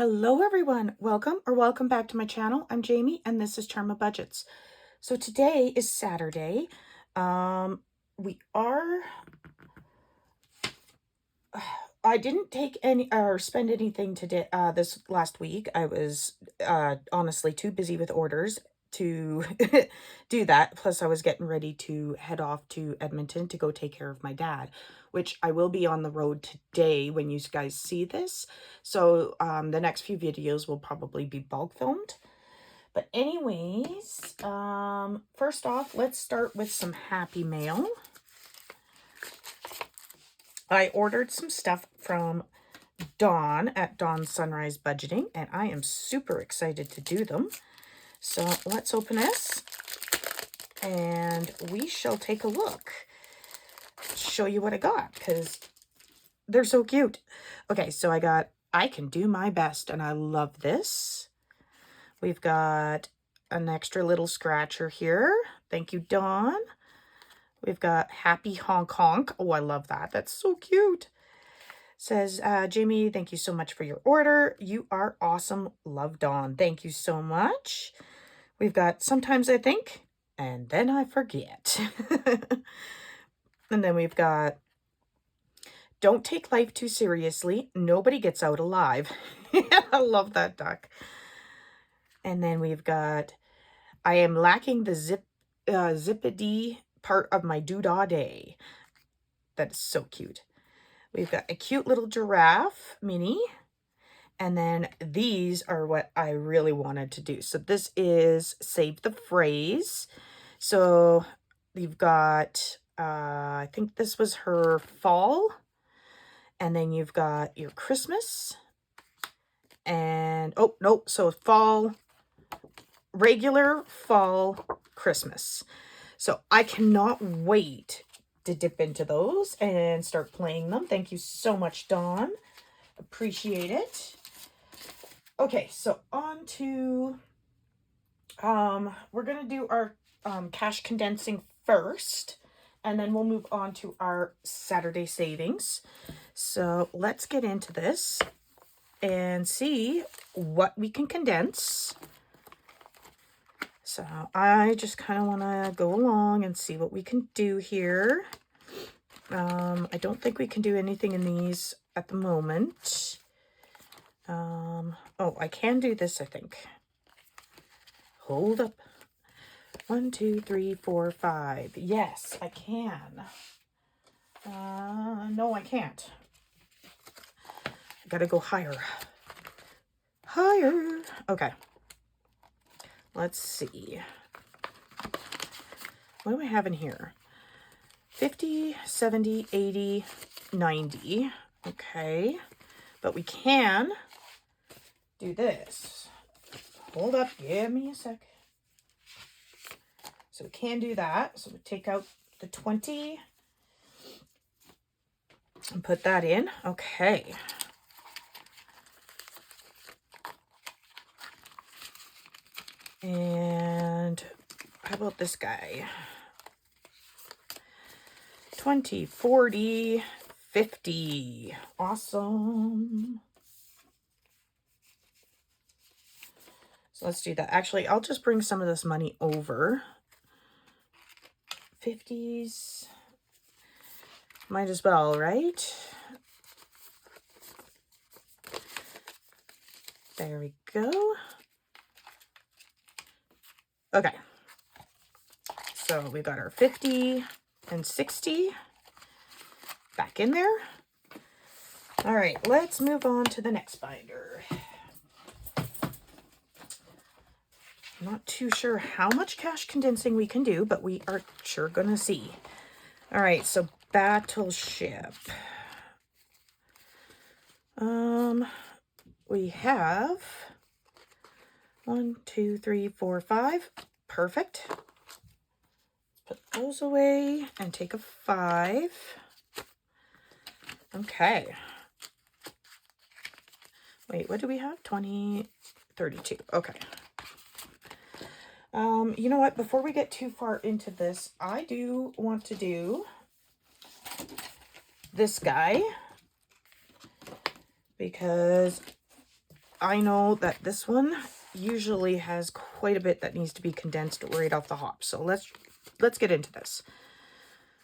Hello everyone, welcome back to my channel. I'm Jamie and this is Charmabudgets. So today is Saturday. We are I didn't take any or spend anything today this last week. I was honestly too busy with orders to do that. Plus I was getting ready to head off to Edmonton to go take care of my dad, which I will be on the road today when you guys see this. So the next few videos will probably be bulk filmed. But anyways, first off, let's start with some happy mail. I ordered some stuff from Dawn at Dawn Sunrise Budgeting, and I am super excited to do them. So let's open this and we shall take a look. Show you what I got because they're so cute. Okay, so I got I Can Do My Best, and I love this. We've got an extra little scratcher here. Thank you, Dawn. We've got Happy Honk Honk. Oh, I love that. That's so cute. Says, Jamie, thank you so much for your order. You are awesome. Love, Dawn. Thank you so much. We've got Sometimes I Think, and Then I Forget. And then we've got Don't Take Life Too Seriously. Nobody Gets Out Alive. I love that duck. And then we've got I Am Lacking the Zippity part of my doodah day. That is so cute. We've got a cute little giraffe mini. And then these are what I really wanted to do. So this is Save the Phrase. So you've got, I think this was her fall. And then you've got your Christmas. And, oh, no, so fall, regular, fall, Christmas. So I cannot wait to dip into those and start playing them. Thank you so much, Dawn. Appreciate it. Okay, so on to, we're going to do our cash condensing first, and then we'll move on to our Saturday savings. So let's get into this and see what we can condense. So I just kind of want to go along and see what we can do here. I don't think we can do anything in these at the moment. Oh, I can do this, I think. Hold up. 1, 2, 3, 4, 5. Yes, I can. No, I can't. I gotta go higher. Higher. Okay. Let's see. What do I have in here? 50, 70, 80, 90. Okay. But we can do this. Hold up. Give me a sec. So we can do that. So we take out the 20 and put that in. Okay. And how about this guy? 20, 40, 50. Awesome. So let's do that. Actually, I'll just bring some of this money over. 50s. Might as well, right? There we go. Okay. So we got our 50 and 60 back in there. All right, let's move on to the next binder. I'm not too sure how much cash condensing we can do, but we are sure gonna see. All right, so Battleship. We have 1, 2, 3, 4, 5. Perfect. Let's put those away and take a 5. Okay. Wait, what do we have? 20, 32. Okay. You know what? Before we get too far into this, I do want to do this guy because I know that this one usually has quite a bit that needs to be condensed right off the hop. So let's get into this.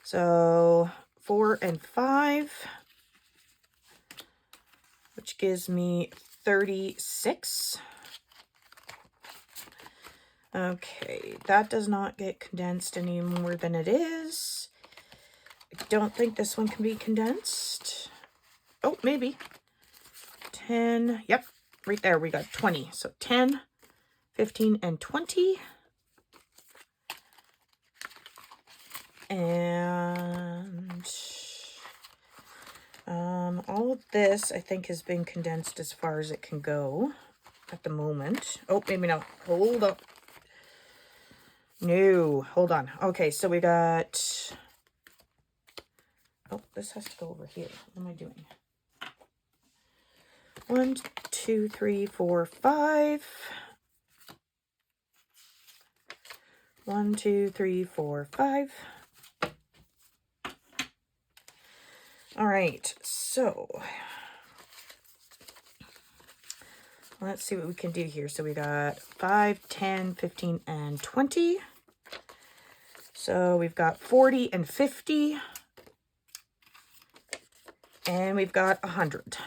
So 4 and 5, which gives me 36. Okay, that does not get condensed any more than it is. I don't think this one can be condensed. Oh, maybe. 10. Yep, right there we got 20. So 10, 15, and 20. And all of this, I think, has been condensed as far as it can go at the moment. Oh, maybe not. Hold up. No, hold on. Okay, so we got... Oh, this has to go over here. What am I doing? 1, 2, 3, 4, 5. 1, 2, 3, 4, 5. All right, so let's see what we can do here. So we got 5, 10, 15, and 20. So we've got 40 and 50. And we've got 100.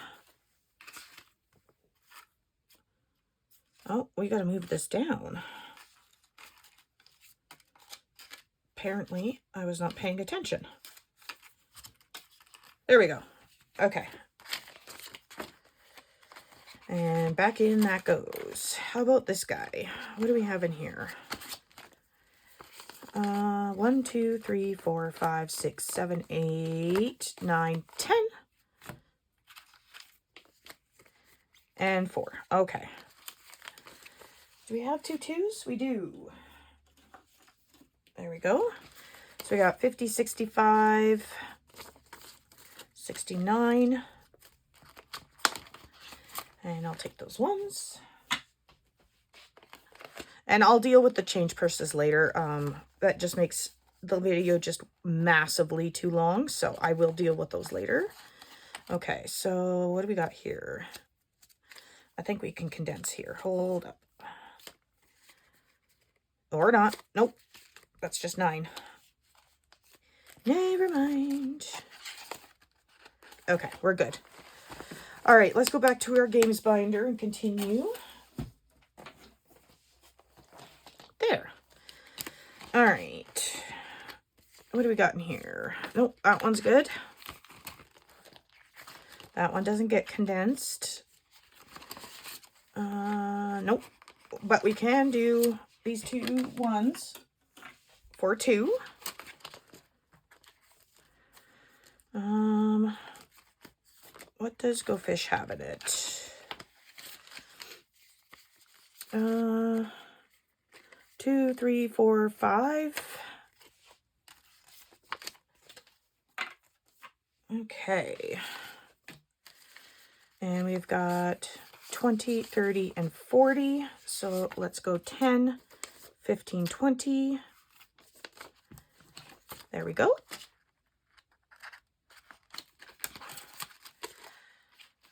Oh, we got to move this down. Apparently, I was not paying attention. There we go. Okay. And back in that goes. How about this guy? What do we have in here? 1, 2, 3, 4, 5, 6, 7, 8, 9, 10. And 4. Okay. Do we have 2 2s? We do. There we go. So we got 50, 65, 69. And I'll take those ones. And I'll deal with the change purses later. That just makes the video just massively too long. So I will deal with those later. Okay, so what do we got here? I think we can condense here. Hold up. Or not. Nope. That's just 9. Never mind. Okay, we're good. All right, let's go back to our games binder and continue. There. All right. What do we got in here? Nope, that one's good. That one doesn't get condensed. Nope. But we can do these 2 ones for 2. What does Go Fish have in it? 2, 3, 4, 5. Okay. And we've got 20, 30, and 40. So let's go 10, 15, 20. There we go.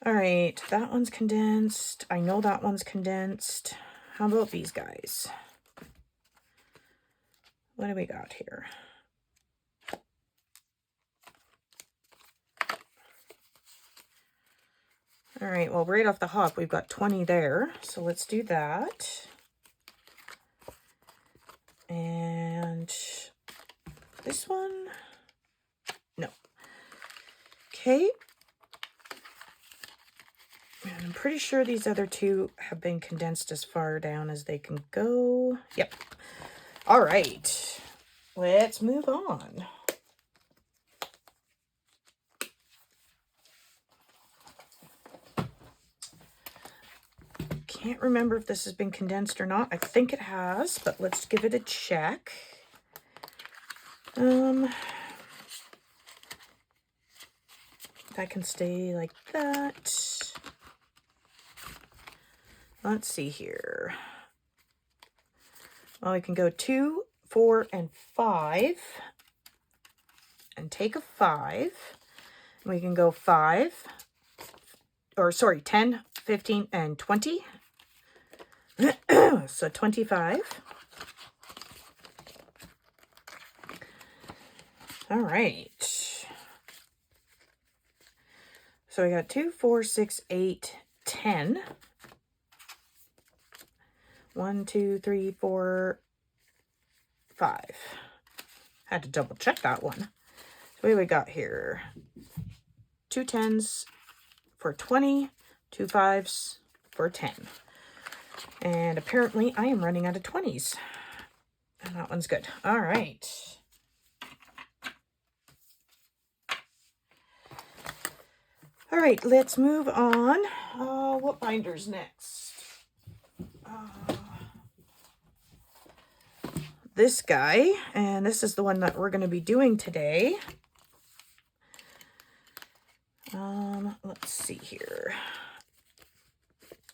All right, that one's condensed. I know that one's condensed. How about these guys? What do we got here? All right, well, right off the hop, we've got 20 there. So let's do that. And this one? No. Okay. And I'm pretty sure these other 2 have been condensed as far down as they can go. Yep. All right. Let's move on. Can't remember if this has been condensed or not. I think it has, but let's give it a check. That can stay like that. Let's see here. Well, we can go 2, 4, and 5. And take a 5. We can go 5. Or sorry, 10, 15, and 20. So 25. All right. So I got 2, 4, 6, 8, 10. 1, 2, 3, 4, 5. Had to double check that one. So what do we got here? 2 10s for 20, 2 5s for 10. And apparently I am running out of 20s. And that one's good. All right. All right, let's move on. What binder's next? This guy, and this is the one that we're going to be doing today. Let's see here.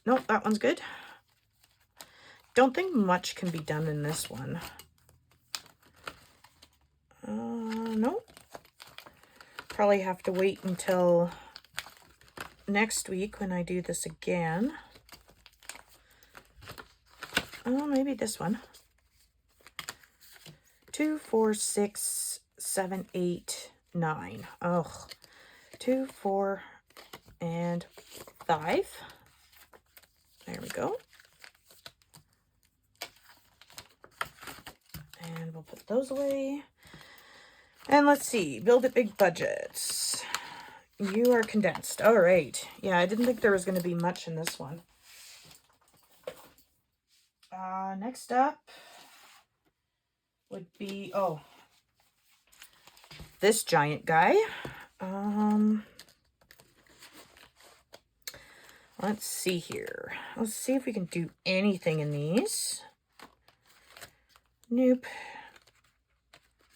Nope, that one's good. Don't think much can be done in this one. Nope. Probably have to wait until next week when I do this again. Oh, maybe this one. 2, 4, 6, 7, 8, 9. Oh, 2, 4, and 5. There we go. And we'll put those away. And let's see, build it big budgets. You are condensed. All right. Yeah, I didn't think there was going to be much in this one. Next up would be, oh, this giant guy. Let's see here. Let's see if we can do anything in these. Nope.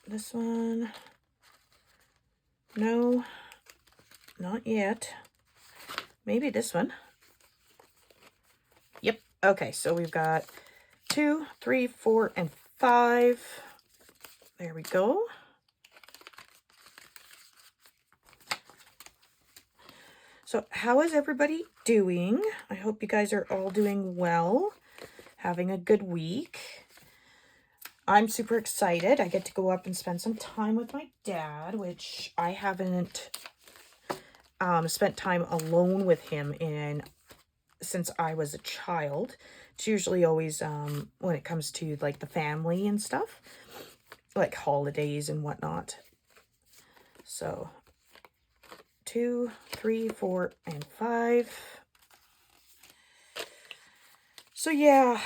This one. No, not yet. Maybe this one. Yep. Okay, so we've got 2, 3, 4, and 5. There we go. So how is everybody doing? I hope you guys are all doing well, having a good week. I'm super excited. I get to go up and spend some time with my dad, which I haven't spent time alone with him since I was a child. It's usually always when it comes to like the family and stuff, like holidays and whatnot. So 2, 3, 4, and 5. So yeah,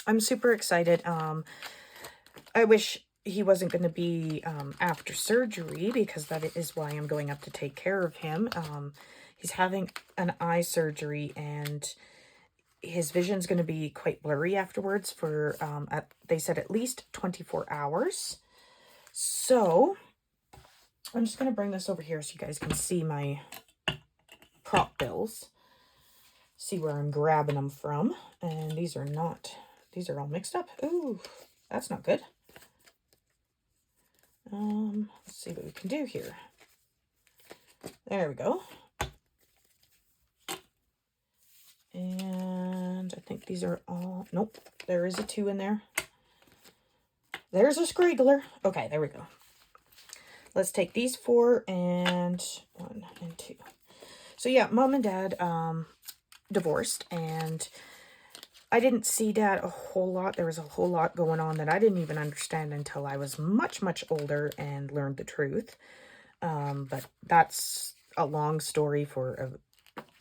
I'm super excited. I wish he wasn't going to be after surgery, because that is why I'm going up to take care of him. He's having an eye surgery, and his vision's going to be quite blurry afterwards for, they said, at least 24 hours. So I'm just going to bring this over here so you guys can see my prop bills. See where I'm grabbing them from. And these are all mixed up. Ooh, that's not good. Let's see what we can do here. There we go. And I think these are all, nope, there is a 2 in there. There's a scriggler. Okay, there we go. Let's take these 4 and 1 and 2. So yeah, Mom and Dad divorced, and I didn't see Dad a whole lot. There was a whole lot going on that I didn't even understand until I was much, much older and learned the truth. But that's a long story for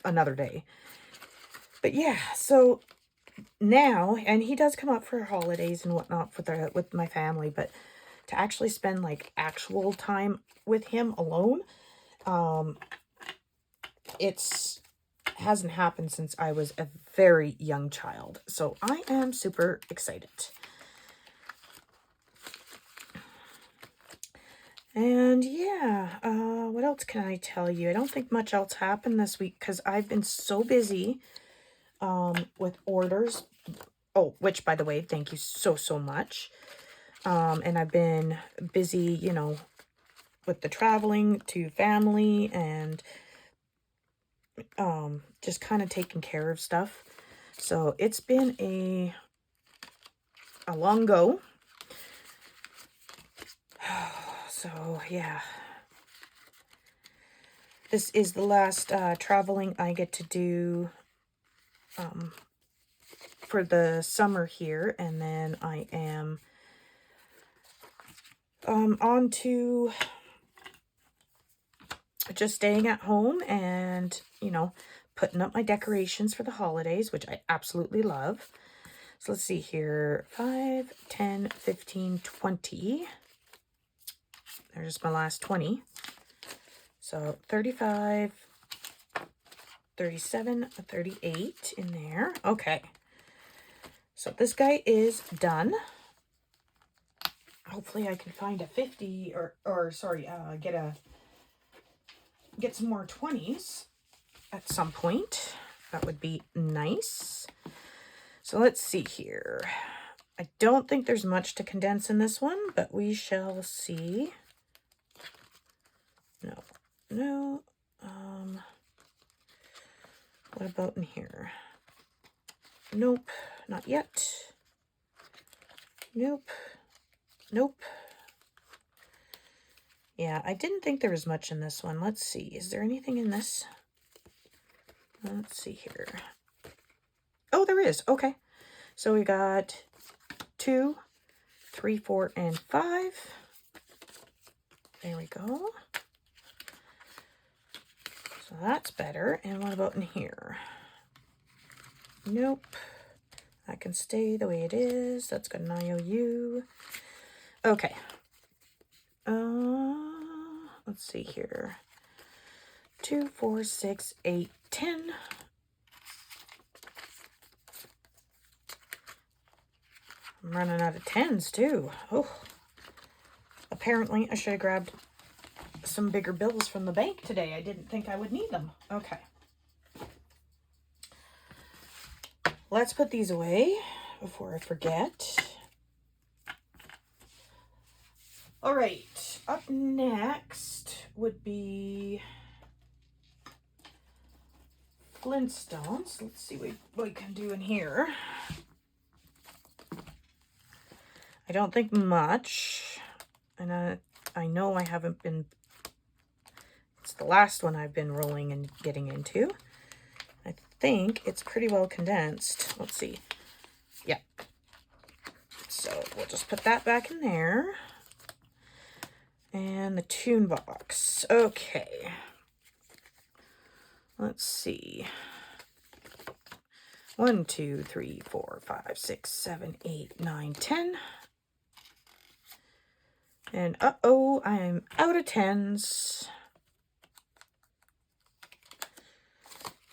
another day. But yeah, so now, and he does come up for holidays and whatnot with my family, but to actually spend like actual time with him alone, it's hasn't happened since I was a very young child. So I am super excited. And yeah, what else can I tell you? I don't think much else happened this week because I've been so busy with orders. Oh, which, by the way, thank you so, so much. And I've been busy, you know, with the traveling to family and just kind of taking care of stuff. So it's been a long go. So yeah, this is the last traveling I get to do for the summer here, and then I am on to just staying at home and, you know, putting up my decorations for the holidays, which I absolutely love. So let's see here, 5, 10, 15, 20. There's my last 20. So 35, 37, 38 in there. Okay. So this guy is done. Hopefully I can find a 50 or sorry, get some more 20s at some point. That would be nice. So let's see here. I don't think there's much to condense in this one, but we shall see. No. What about in here? Nope, not yet. Nope. Yeah, I didn't think there was much in this one. Let's see. Is there anything in this? Let's see here. Oh, there is. Okay. So we got 2, 3, 4, and 5. There we go. So that's better. And what about in here? Nope. That can stay the way it is. That's got an IOU. Okay. Let's see here. 2, 4, 6, 8, 10. I'm running out of 10s too. Oh. Apparently I should have grabbed some bigger bills from the bank today. I didn't think I would need them. Okay. Let's put these away before I forget. All right, up next would be Flintstones. Let's see what we can do in here. I don't think much, and I know I haven't been, it's the last one I've been rolling and getting into. I think it's pretty well condensed. Let's see. Yeah. So we'll just put that back in there. And the tune box. Okay. Let's see. 1, 2, 3, 4, 5, 6, 7, 8, 9, 10. And uh-oh, I'm out of 10s.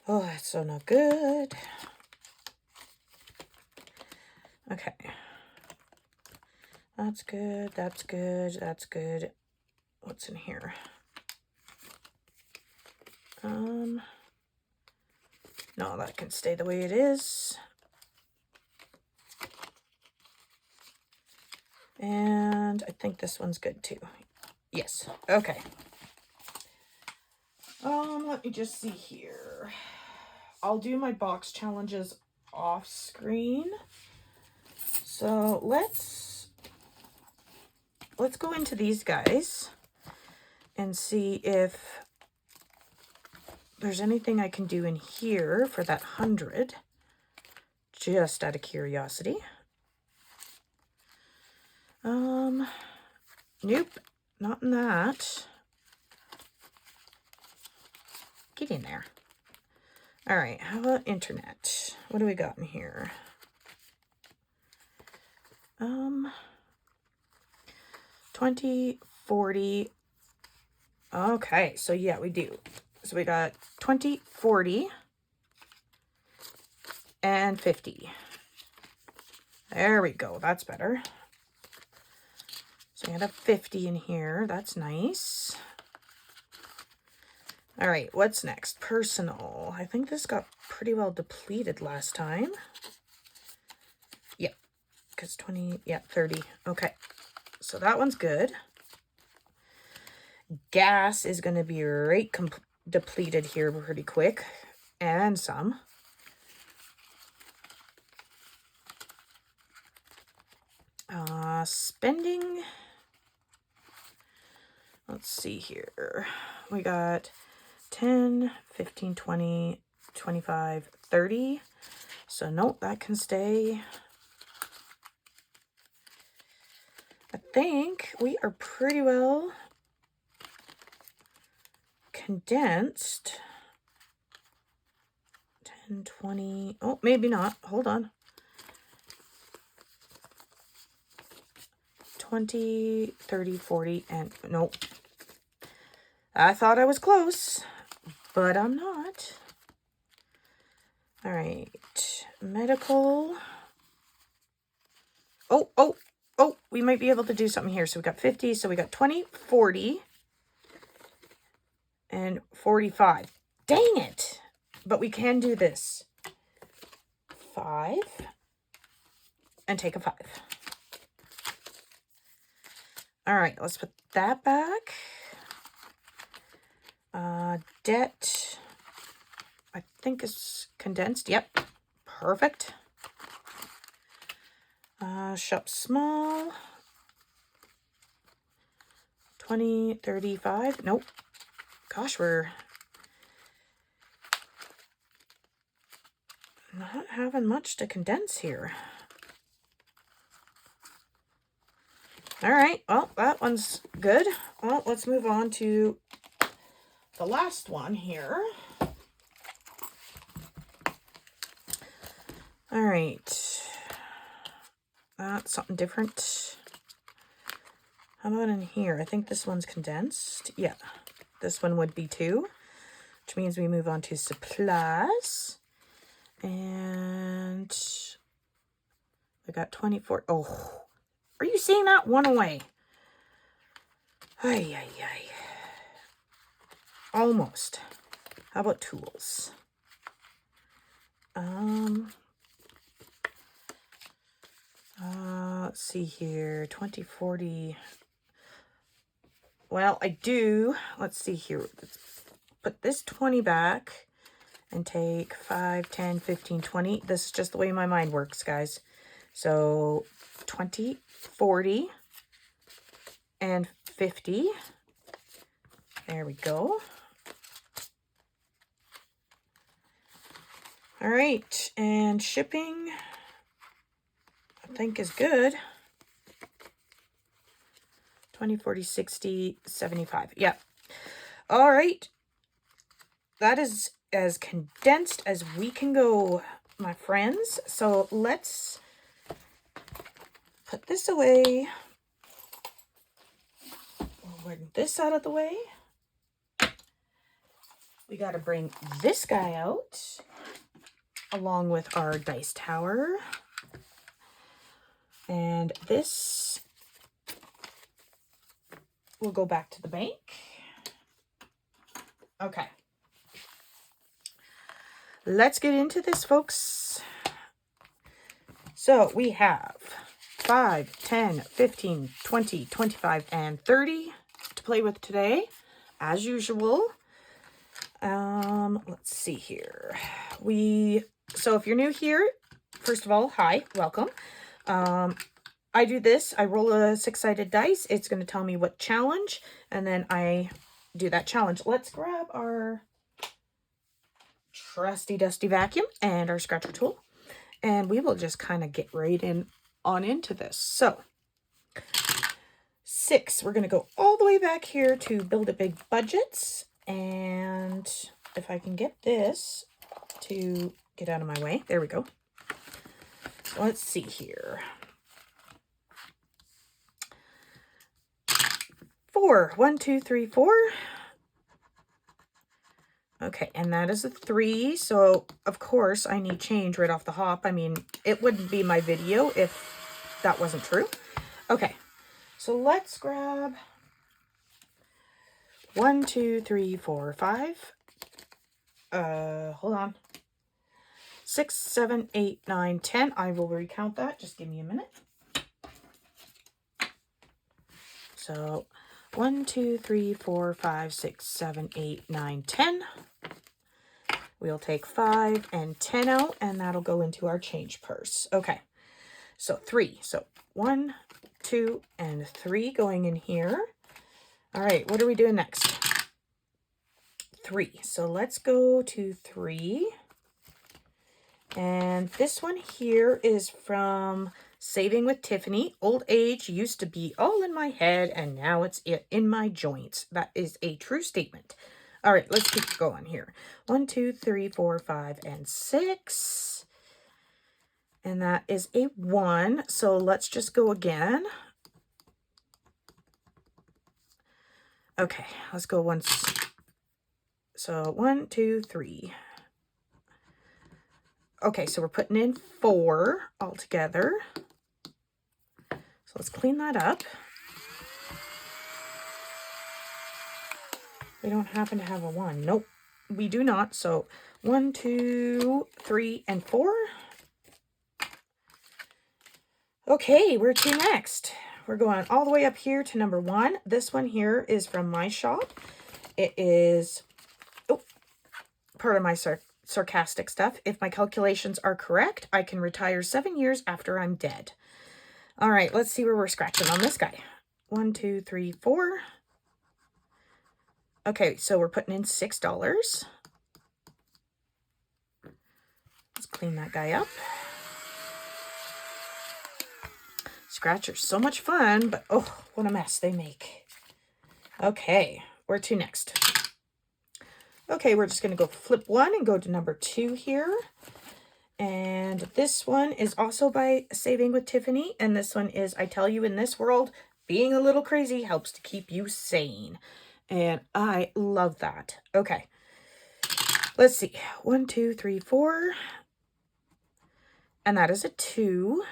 Oh, that's so not good. Okay. That's good, that's good, that's good. What's in here? No, that can stay the way it is. And I think this one's good too. Yes, okay. Let me just see here. I'll do my box challenges off screen. So let's go into these guys and see if there's anything I can do in here for that 100, just out of curiosity. Nope, not in that. Get in there. All right, how about internet? What do we got in here? 20, 40. Okay, so yeah, we do. So we got 20, 40, and 50. There we go. That's better. So I got a 50 in here. That's nice. All right, what's next? Personal. I think this got pretty well depleted last time. Yep, because 20, yeah, 30. Okay, so that one's good. Gas is going to be depleted here pretty quick. And some. Spending. Let's see here. We got 10, 15, 20, 25, 30. So nope, that can stay. I think we are pretty well condensed. 10, 20. Oh, maybe not. Hold on. 20, 30, 40, and nope. I thought I was close, but I'm not. All right. Medical. Oh, we might be able to do something here. So we got 50, so we got 20, 40, and 45. Dang it. But we can do this. 5, and take a 5. All right, let's put that back. Debt, I think is condensed. Yep, perfect. Shop small. 20, 35. Nope. Gosh, we're not having much to condense here. All right, well, that one's good. Well, let's move on to the last one here. All right. That's something different. How about in here? I think this one's condensed. Yeah, this one would be 2, which means we move on to supplies. And we got 24. Oh, are you seeing that? One away. Ay. Almost. How about tools? Let's see here. 20, 40. Well, I do. Let's see here. Let's put this 20 back and take 5, 10, 15, 20. This is just the way my mind works, guys. So 20, 40, and 50. There we go. All right, and shipping, I think is good. 20, 40, 60, 75. Yep. All right. That is as condensed as we can go, my friends. So let's put this away. We'll bring this out of the way. We got to bring this guy out along with our dice tower. And this will go back to the bank. Okay. Let's get into this, folks. So we have 5, 10, 15, 20, 25, and 30 to play with today, as usual. Let's see here. So if you're new here, first of all, hi, welcome. I do this. I roll a 6-sided dice. It's going to tell me what challenge, and then I do that challenge. Let's grab our trusty dusty vacuum and our scratcher tool, and we will just kind of get right on into this. So 6, we're going to go all the way back here to Build a Big Budgets, and if I can get this to get out of my way, there we go. So let's see here. 4, 1, 2, 3, 4. Okay, and that is a 3. So of course I need change right off the hop. I mean, it wouldn't be my video if that wasn't true. Okay, so let's grab 1, 2, 3, 4, 5. Hold on. 6, 7, 8, 9, 10. I will recount that. Just give me a minute. So 1, 2, 3, 4, 5, 6, 7, 8, 9, 10. We'll take 5 and 10 out, and that'll go into our change purse. Okay, so 3. So 1, 2, and 3 going in here. All right, what are we doing next? 3. So let's go to 3. And this one here is from Saving with Tiffany. Old age used to be all in my head, and now it's in my joints. That is a true statement. All right, let's keep going here. 1, 2, 3, 4, 5, and 6. And that is a 1. So let's just go again. Okay, let's go once. So 1, 2, 3. Okay, so we're putting in 4 altogether. So let's clean that up. We don't happen to have a 1. Nope, we do not. So 1, 2, 3, and 4. Okay, where to next? We're going all the way up here to number 1. This one here is from my shop. It is part of my sarcastic stuff. If my calculations are correct, I can retire 7 years after I'm dead. All right, let's see where we're scratching on this guy. 1, 2, 3, 4. Okay, so we're putting in $6. Let's clean that guy up. Scratchers, so much fun, but oh, what a mess they make. Okay, where to next? Okay, we're just going to go flip 1 and go to number 2 here. And this one is also by Saving with Tiffany. And this one is, I tell you, in this world, being a little crazy helps to keep you sane. And I love that. Okay, let's see. 1, 2, 3, 4. And that is a 2.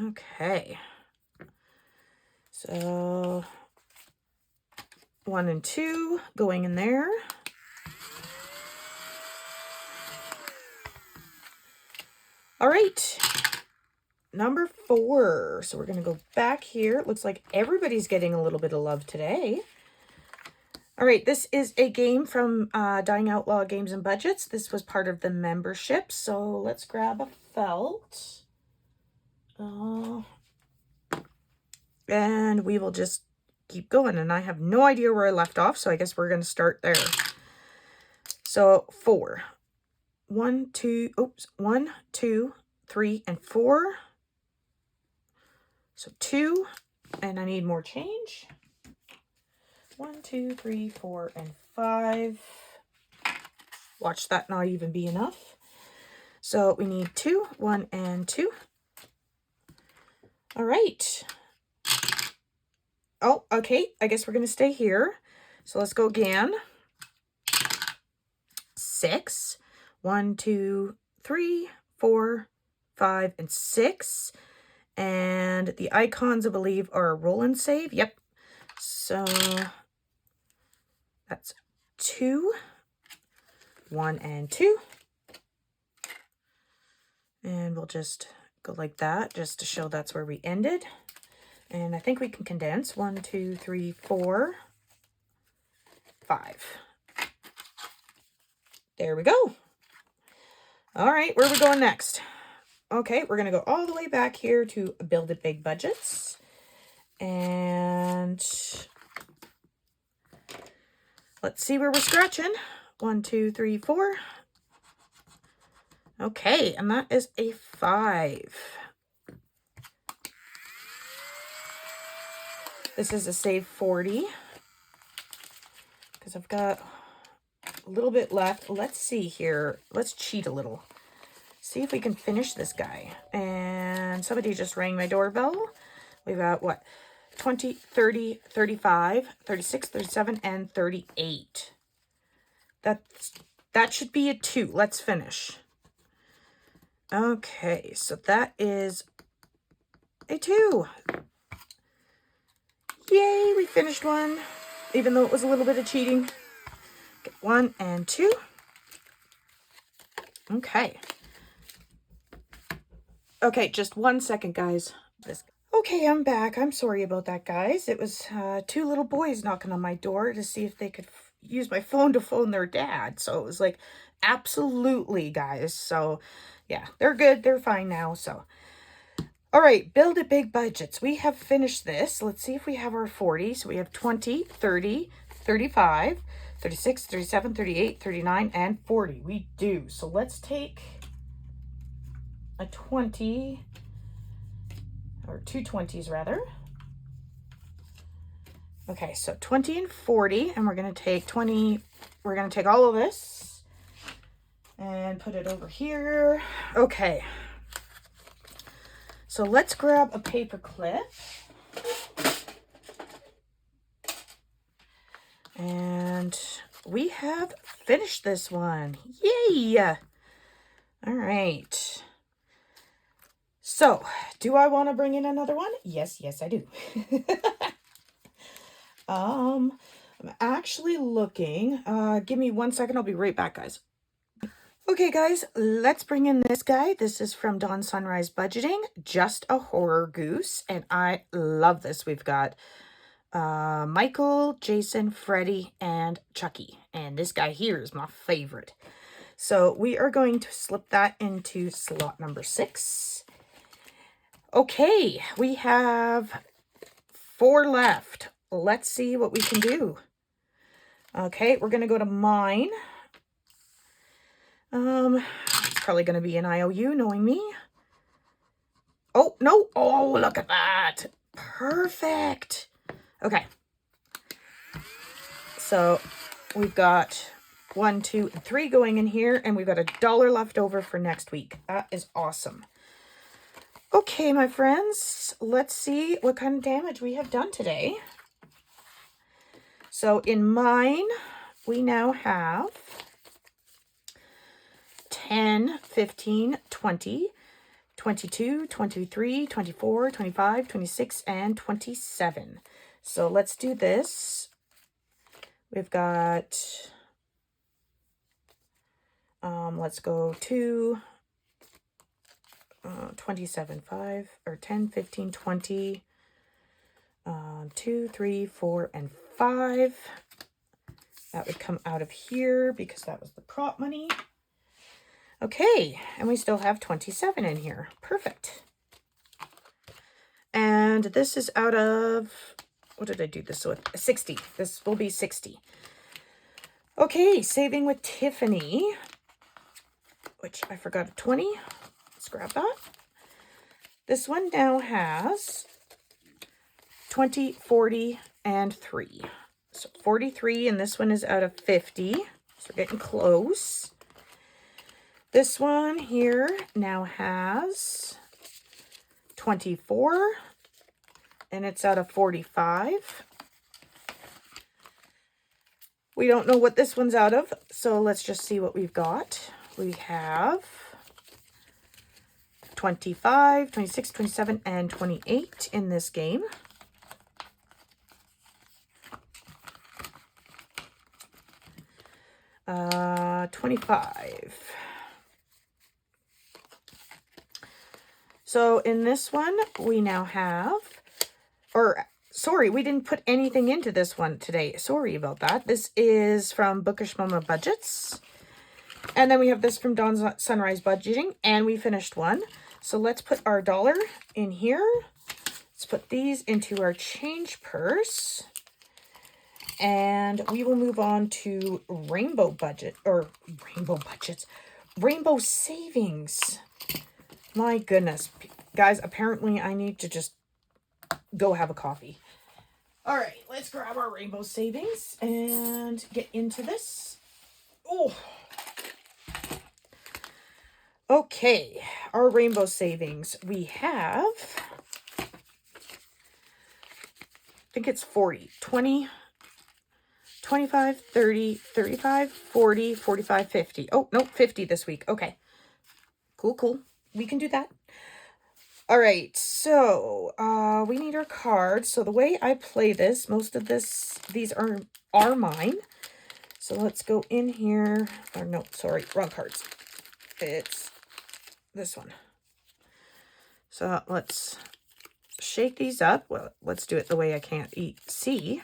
Okay. So 1 and 2 going in there. All right. Number 4. So we're going to go back here. It looks like everybody's getting a little bit of love today. All right, this is a game from Dying Outlaw Games and Budgets. This was part of the membership. So let's grab a felt. And we will just keep going. And I have no idea where I left off, so I guess we're going to start there. So 4. 1, 2, 3, and 4. So 2, and I need more change. 1, 2, 3, 4, and 5. Watch that not even be enough. So we need 2, 1, and 2. All right. Oh, okay. I guess we're going to stay here. So let's go again. 6. 1, 2, 3, 4, 5, and 6. And the icons, I believe, are a roll and save. Yep. So that's 2, 1, and 2. And we'll just go like that just to show that's where we ended. And I think we can condense. 1, 2, 3, 4, 5. There we go. All right, where are we going next? Okay, we're going to go all the way back here to Build It Big Budgets. And let's see where we're scratching. 1, 2, 3, 4. Okay, and that is a 5. This is a save 40. Because I've got a little bit left. Let's see here. Let's cheat a little. See if we can finish this guy. And somebody just rang my doorbell. We've got what? 20, 30, 35, 36, 37, and 38. That should be a 2. Let's finish. Okay, so that is a 2. Yay, we finished one, even though it was a little bit of cheating. Get 1 and 2. Okay. Okay, just 1 second, guys. Okay, I'm back. I'm sorry about that, guys. It was two little boys knocking on my door to see if they could use my phone to phone their dad. So it was like, absolutely, guys. So yeah, they're good. They're fine now. So, all right, build a big budgets. We have finished this. Let's see if we have our 40. So we have 20, 30, 35, 36, 37, 38, 39, and 40. We do. So let's take a 20... or two 20s rather. Okay, so 20 and 40, and we're going to take 20, we're going to take all of this and put it over here. Okay, so let's grab a paper clip. And we have finished this one. Yay! All right. So, do I want to bring in another one? Yes, I do. I'm actually looking. Give me 1 second. I'll be right back, guys. Okay, guys, let's bring in this guy. This is from Dawn Sunrise Budgeting, Just a Horror Goose, and I love this. We've got Michael, Jason, Freddy, and Chucky, and this guy here is my favorite. So we are going to slip that into slot number 6. Okay, we have 4 left. Let's see what we can do. Okay, we're going to go to mine. It's probably going to be an IOU, knowing me. Oh, no. Oh, look at that. Perfect. Okay. So we've got 1, 2, and 3 going in here, and we've got $1 left over for next week. That is awesome. Okay, my friends, let's see what kind of damage we have done today. So in mine, we now have 10, 15, 20, 22, 23, 24, 25, 26, and 27. So let's do this. We've got, let's go to 27, 5, or 10, 15, 20, 2, 3, 4, and 5. That would come out of here because that was the prop money. Okay, and we still have 27 in here. Perfect. And this is out of, what did I do this with? 60. This will be 60. Okay, saving with Tiffany, which I forgot a 20. Let's grab that. This one now has 20, 40, and 3. So 43, and this one is out of 50. So we're getting close. This one here now has 24, and it's out of 45. We don't know what this one's out of, so let's just see what we've got. We have 25, 26, 27, and 28 in this game. Uh, 25. So in this one, we now have, or sorry, we didn't put anything into this one today. Sorry about that. This is from Bookish Mama Budgets. And then we have this from Dawn's Sunrise Budgeting, and we finished one. So let's put our $1 in here. Let's put these into our change purse. And we will move on to Rainbow Budgets. Rainbow Savings. My goodness. Guys, apparently I need to just go have a coffee. All right, let's grab our Rainbow Savings and get into this. Oh. Okay, our Rainbow Savings. We have, I think it's 40, 20, 25, 30, 35, 40, 45, 50. Oh, no, 50 this week. Okay, cool. We can do that. All right, so we need our cards. So the way I play this, most of these are mine. So let's go in here. Or no, sorry, wrong cards. It's this one. So let's shake these up. Well, let's do it the way I can't see.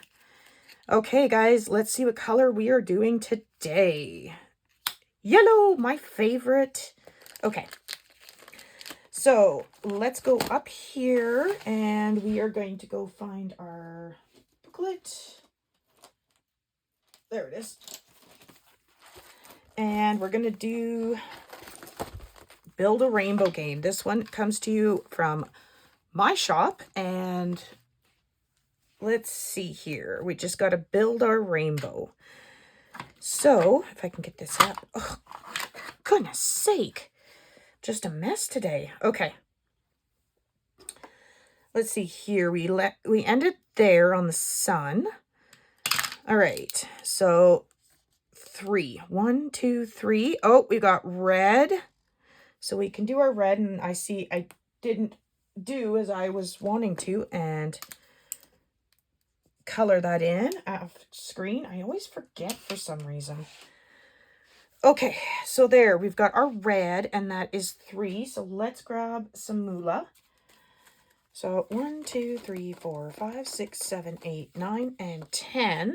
Okay, guys, let's see what color we are doing today. Yellow, my favorite. Okay, so let's go up here and we are going to go find our booklet. There it is. And we're going to build a rainbow game. This one comes to you from my shop, and let's see here. We just got to build our rainbow. So, if I can get this up. Oh, goodness sake. Just a mess today. Okay. Let's see here. We ended there on the sun. All right. So, 3. 1, 2, 3. Oh, we got red. So we can do our red, and I see I didn't do as I was wanting to, and color that in off screen. I always forget for some reason. Okay, so there, we've got our red, and that is 3. So let's grab some moolah. So 1, 2, 3, 4, 5, 6, 7, 8, 9, and 10.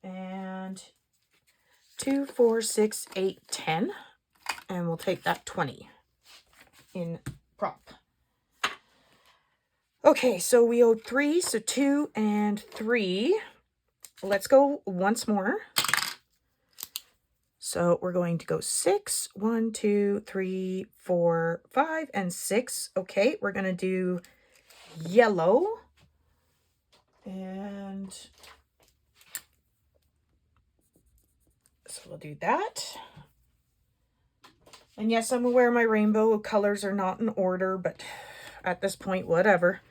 And 2, 4, 6, 8, 10. And we'll take that 20 in prop. Okay, so we owed 3, so 2 and 3. Let's go once more. So we're going to go 6, 1, 2, 3, 4, 5, and 6. Okay, we're going to do yellow. And so we'll do that. And yes, I'm aware my rainbow colors are not in order, but at this point, whatever.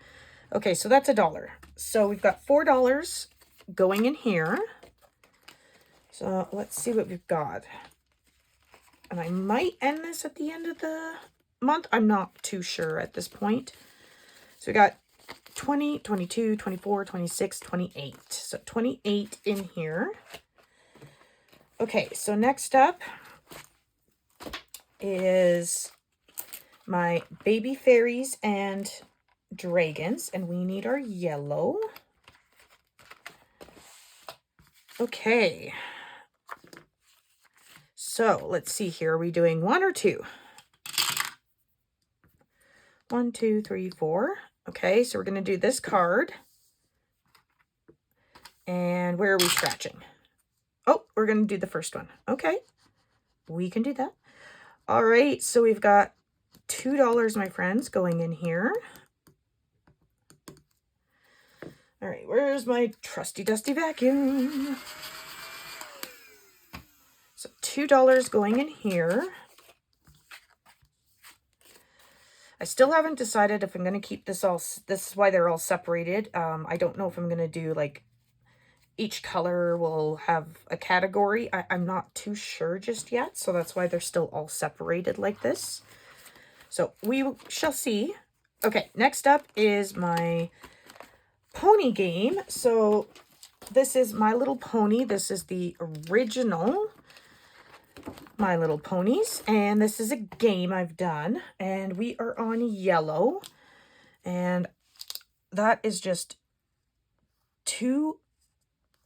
Okay, so that's $1. So we've got $4 going in here. So let's see what we've got. And I might end this at the end of the month. I'm not too sure at this point. So we got 20, 22, 24, 26, 28. So 28 in here. Okay, so next up is my baby fairies and dragons, and we need our yellow. Okay, so let's see here. Are we doing 1 or 2? 1, 2, 3, 4. Okay, so we're going to do this card. And where are we scratching? Oh, we're going to do the first one. Okay, we can do that. All right, so we've got $2, my friends, going in here. All right, where's my trusty dusty vacuum? So $2 going in here. I still haven't decided if I'm going to keep this all. This is why they're all separated. I don't know if I'm going to do like each color will have a category. I'm not too sure just yet. So that's why they're still all separated like this. So we shall see. Okay, next up is my pony game. So this is My Little Pony. This is the original My Little Ponies, and this is a game I've done, and we are on yellow, and that is just too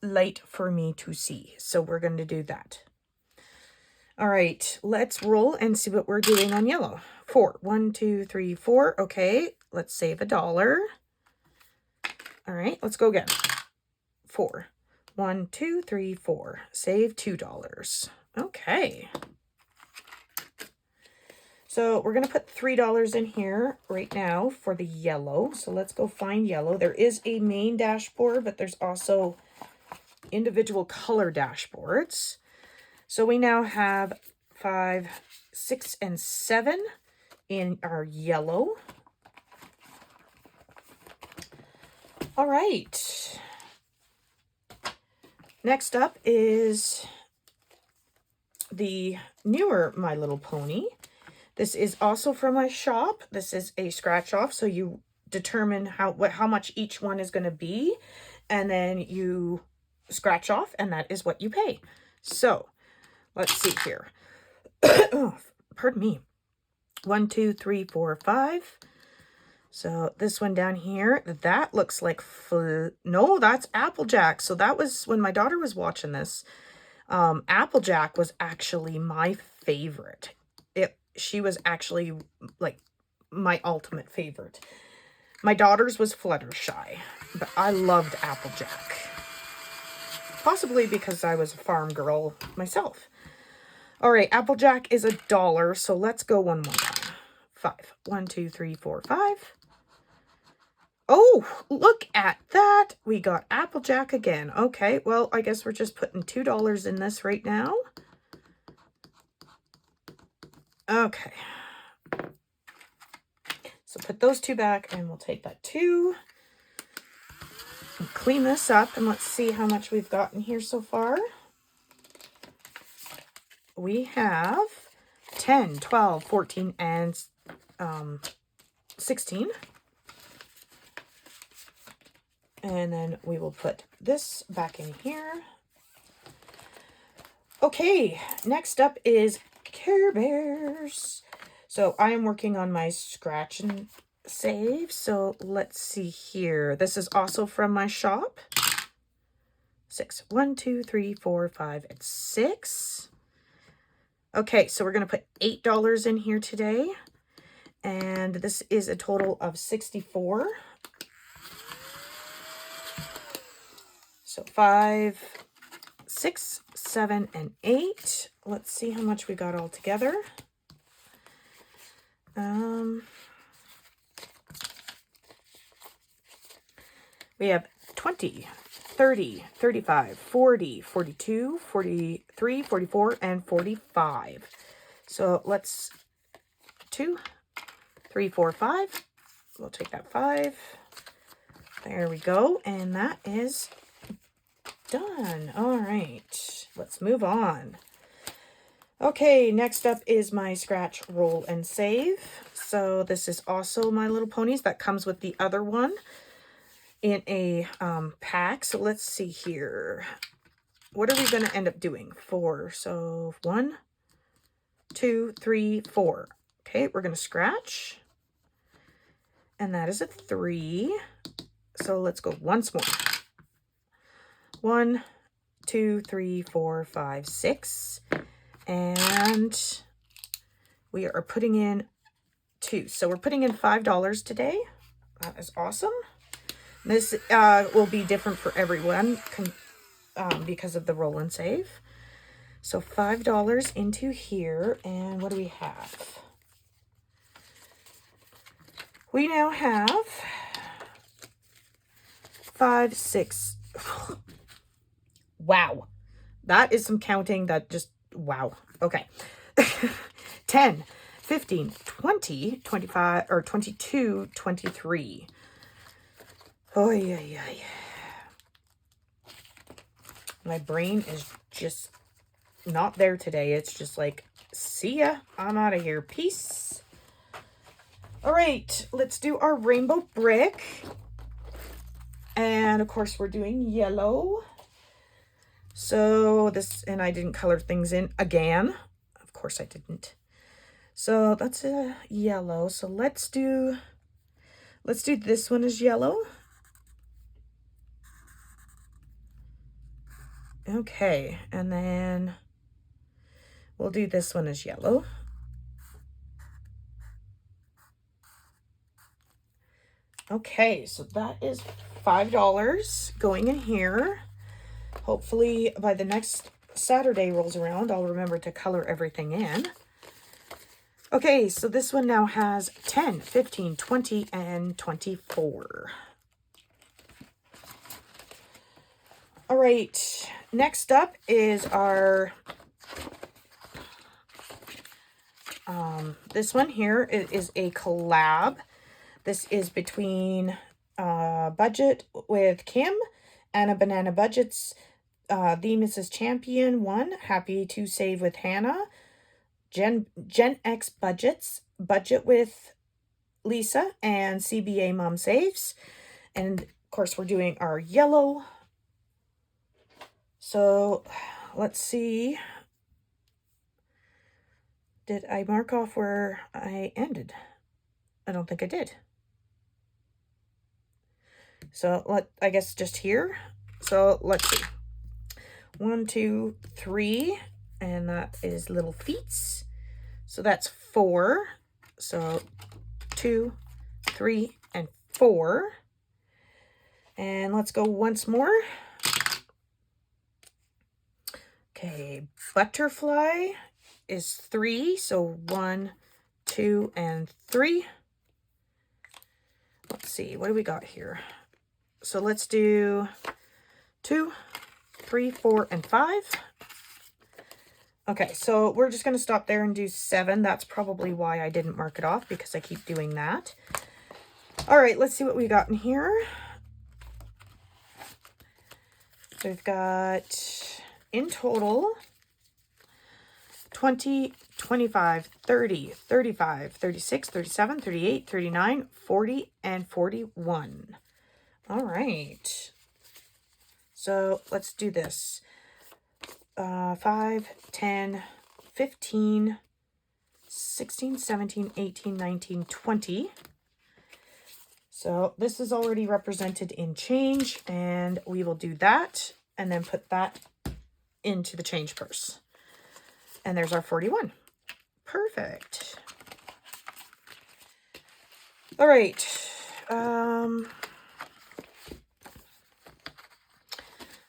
light for me to see, so we're going to do that. All right, let's roll and see what we're doing on yellow. 4. 1, 2, 3, 4. Okay, let's save $1. All right, let's go again. 4. 1, 2, 3, 4. Save $2. Okay. So we're going to put $3 in here right now for the yellow. So let's go find yellow. There is a main dashboard, but there's also individual color dashboards. So we now have 5, 6, and 7 in our yellow. All right. Next up is the newer My Little Pony. This is also from my shop. This is a scratch off, so you determine how much each one is going to be, and then you scratch off, and that is what you pay. So let's see here. Oh, pardon me. 1, 2, 3, 4, 5. So this one down here, that looks like, no, that's Applejack. So that was when my daughter was watching this. Applejack was actually my favorite. She was actually like my ultimate favorite. My daughter's was Fluttershy, but I loved Applejack. Possibly because I was a farm girl myself. All right, Applejack is $1, so let's go one more time. 5. 1, 2, 3, 4, 5. Oh, look at that. We got Applejack again. Okay, well, I guess we're just putting $2 in this right now. Okay. So put those 2 back, and we'll take that 2. And clean this up, and let's see how much we've gotten here so far. We have 10, 12, 14, and 16. And then we will put this back in here. Okay, next up is Care Bears. So I am working on my scratch and save. So let's see here. This is also from my shop. 6. 1, 2, 3, 4, 5, and 6. Okay, so we're going to put $8 in here today. And this is a total of 64. So 5, 6, 7, and 8. Let's see how much we got all together. We have 20, 30, 35, 40, 42, 43, 44, and 45. So let's 2, 3, 4, 5. We'll take that 5. There we go. And that is done. All right, let's move on. Okay, next up is my scratch, roll, and save. So this is also My Little Ponies. That comes with the other one in a pack. So let's see here. What are we going to end up doing? 4. So 1, 2, 3, 4. Okay, we're going to scratch. And that is a 3. So let's go once more. 1, 2, 3, 4, 5, 6. And we are putting in 2. So we're putting in $5 today. That is awesome. This will be different for everyone because of the roll and save. So $5 into here. And what do we have? We now have 5, 6. Wow. That is some counting that just, wow. Okay. 10, 15, 20, 25, or 22, 23. Oh, yeah. My brain is just not there today. It's just like, see ya. I'm out of here. Peace. All right. Let's do our rainbow brick. And, of course, we're doing yellow. So this, and I didn't color things in again. Of course I didn't. So that's a yellow. So let's do this one as yellow. Okay, and then we'll do this one as yellow. Okay, so that is $5 going in here. Hopefully by the next Saturday rolls around, I'll remember to color everything in. Okay, so this one now has 10, 15, 20, and 24. All right, next up is our, this one here is a collab. This is between Budget with Kim and a Banana Budgets. The Mrs. Champion one, Happy to Save with Hannah. Gen X Budgets, Budget with Lisa, and CBA Mom Saves. And, of course, we're doing our yellow. So, let's see. Did I mark off where I ended? I don't think I did. So I guess just here. So let's see. 1, 2, 3, and that is little feet. So that's 4. So 2, 3, and 4. And let's go once more. Okay, butterfly is 3. So 1, 2, and 3. Let's see, what do we got here? So let's do 2, 3, 4, and 5. Okay, so we're just going to stop there and do 7. That's probably why I didn't mark it off, because I keep doing that. All right, let's see what we got in here. We've got, in total, 20, 25, 30, 35, 36, 37, 38, 39, 40, and 41. All right. So let's do this. 5, 10, 15, 16, 17, 18, 19, 20. So this is already represented in change, and we will do that and then put that into the change purse. And there's our 41. Perfect. All right.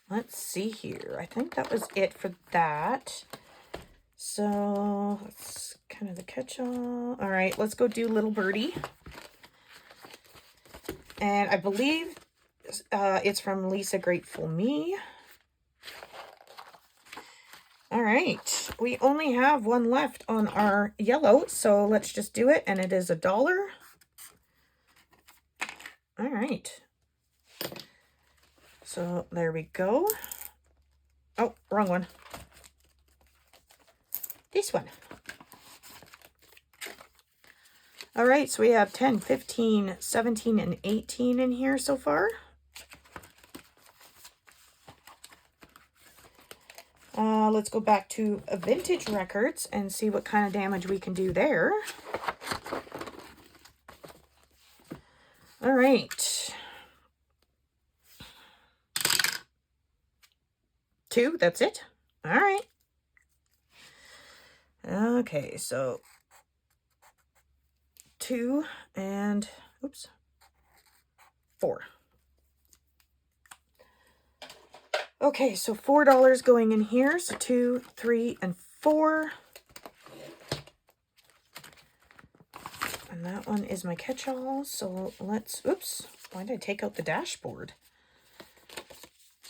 Let's see here. I think that was it for that. So that's kind of the catch-all. All right, let's go do Little Birdie. And I believe it's from Lisa Grateful Me. All right, we only have one left on our yellow, so let's just do it. And it is $1. All right. So there we go. Oh, wrong one. This one. All right, so we have 10, 15, 17, and 18 in here so far. Let's go back to vintage records and see what kind of damage we can do there. All right. 2, that's it. All right. Okay, so 2 and, oops, 4. Okay, so $4 going in here. So 2, 3, and 4. And that one is my catch-all. So let's, oops, why did I take out the dashboard?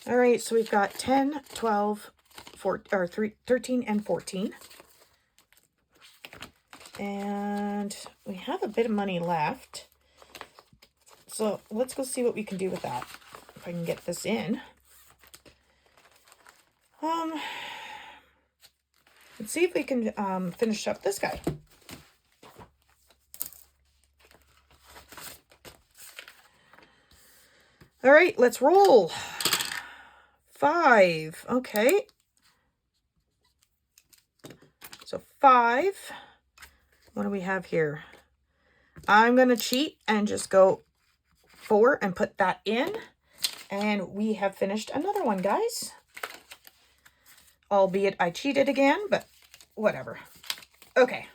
All right, so we've got 10, 12, 13, and 14. And we have a bit of money left. So let's go see what we can do with that. If I can get this in. Let's see if we can finish up this guy. All right, let's roll. 5. Okay. So 5. What do we have here? I'm going to cheat and just go 4 and put that in. And we have finished another one, guys. Albeit I cheated again, but whatever. Okay.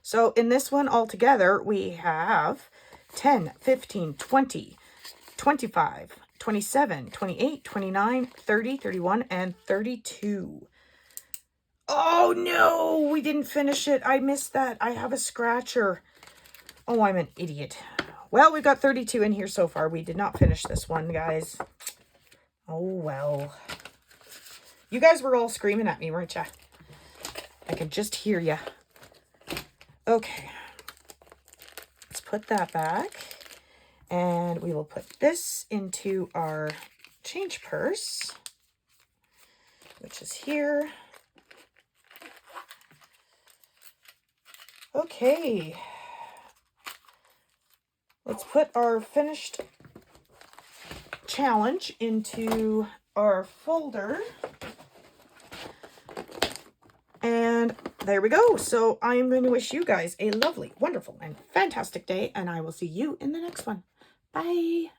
So in this one altogether, we have 10, 15, 20, 25, 27, 28, 29, 30, 31, and 32. Oh no, we didn't finish it. I missed that. I have a scratcher. Oh, I'm an idiot. Well, we've got 32 in here so far. We did not finish this one, guys. Oh, well. You guys were all screaming at me, weren't you? I could just hear you. Okay. Let's put that back. And we will put this into our change purse, which is here. Okay. Let's put our finished challenge into our folder. And there we go. So I am going to wish you guys a lovely, wonderful, and fantastic day, and I will see you in the next one. Bye.